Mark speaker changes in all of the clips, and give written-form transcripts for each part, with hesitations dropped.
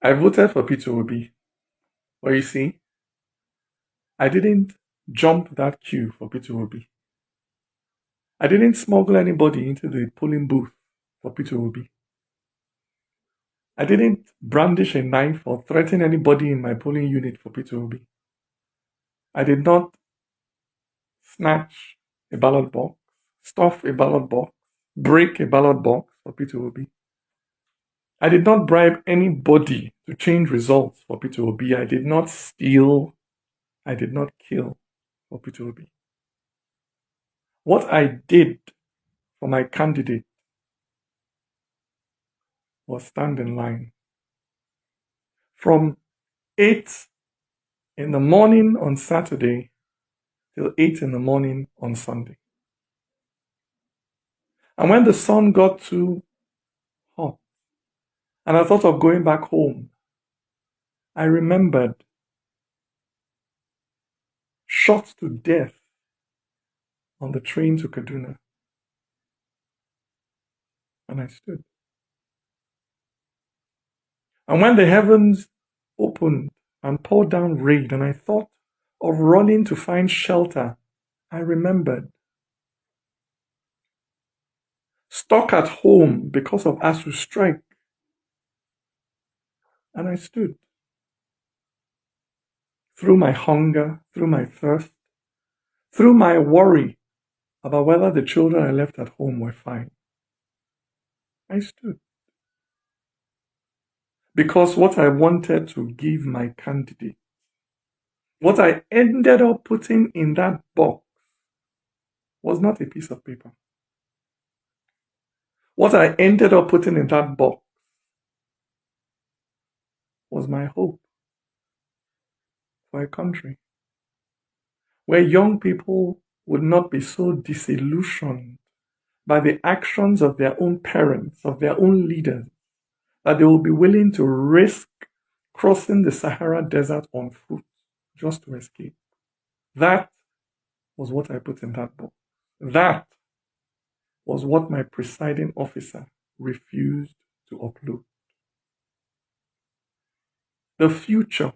Speaker 1: I voted for Peter Obi, but you see, I didn't jump that queue for Peter Obi. I didn't smuggle anybody into the polling booth for Peter Obi. I didn't brandish a knife or threaten anybody in my polling unit for Peter Obi. I did not snatch a ballot box, stuff a ballot box, break a ballot box for Peter Obi. I did not bribe anybody to change results for Peter Obi. I did not steal. I did not kill for Peter Obi. What I did for my candidate was stand in line. From 8 in the morning on Saturday till 8 in the morning on Sunday. And when the sun got too hot and I thought of going back home, I remembered shot to death on the train to Kaduna. And I stood. And when the heavens opened and poured down rain, and I thought of running to find shelter, I remembered. Stuck at home because of ASU strike. And I stood. Through my hunger, through my thirst, through my worry about whether the children I left at home were fine. I stood. Because what I wanted to give my candidate, what I ended up putting in that box, was not a piece of paper. What I ended up putting in that box was my hope for a country where young people would not be so disillusioned by the actions of their own parents, of their own leaders, that they will be willing to risk crossing the Sahara Desert on foot just to escape. That was what I put in that box. That was what my presiding officer refused to upload. The future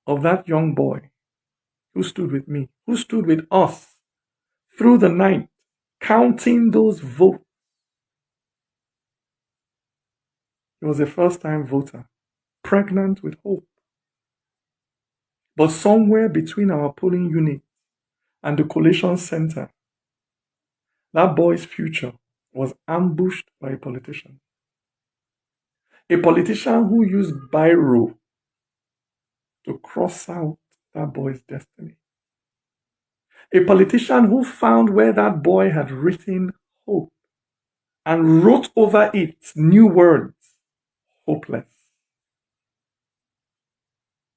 Speaker 1: of that young boy who stood with me, who stood with us through the night, counting those votes. He was a first-time voter, pregnant with hope. But somewhere between our polling unit and the collation center, that boy's future was ambushed by a politician. A politician who used biro to cross out that boy's destiny. A politician who found where that boy had written hope and wrote over it new words, hopeless.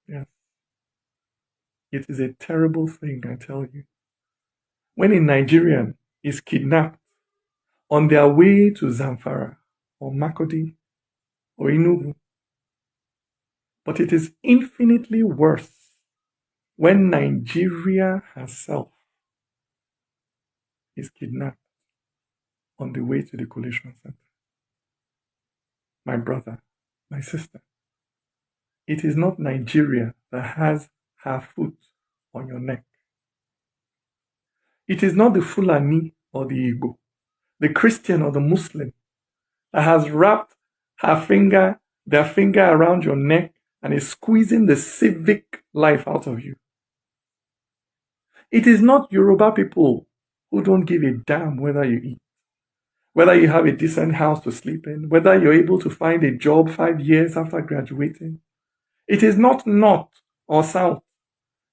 Speaker 1: Yes. It is a terrible thing, I tell you. When a Nigerian is kidnapped on their way to Zamfara or Makodi or Enugu. But it is infinitely worse when Nigeria herself is kidnapped on the way to the collation center. My brother, my sister, it is not Nigeria that has her foot on your neck. It is not the Fulani or the Igbo, the Christian or the Muslim that has wrapped their finger around your neck and is squeezing the civic life out of you. It is not Yoruba people who don't give a damn whether you eat, whether you have a decent house to sleep in, whether you're able to find a job 5 years after graduating. It is not North or South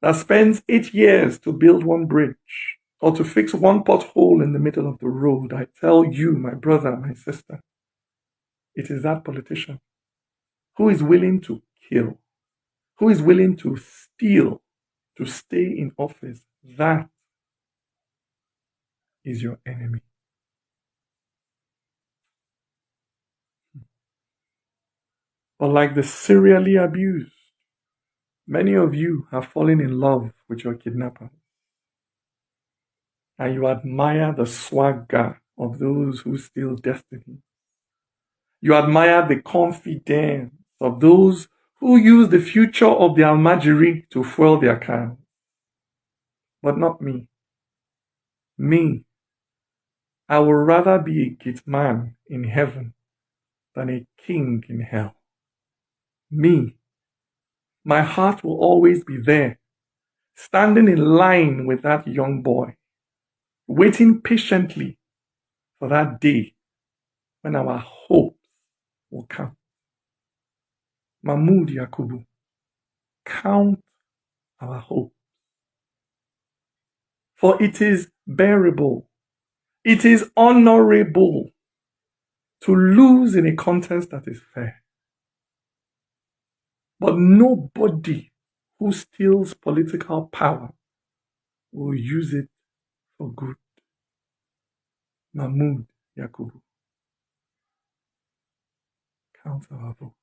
Speaker 1: that spends 8 years to build one bridge or to fix one pothole in the middle of the road. I tell you, my brother, my sister, it is that politician who is willing to kill, who is willing to steal to stay in office. That is your enemy. But like the serially abused, many of you have fallen in love with your kidnapper. And you admire the swagger of those who steal destiny. You admire the confidence of those who use the future of the Almajiri to fuel their cans. But not me. Me, I would rather be a gateman in heaven than a king in hell. Me, my heart will always be there, standing in line with that young boy, waiting patiently for that day when our hopes will come. Mahmoud Yakubu, count our hope. For it is bearable, it is honorable to lose in a contest that is fair. But nobody who steals political power will use it for good. Mahmoud Yakubu, count our vote.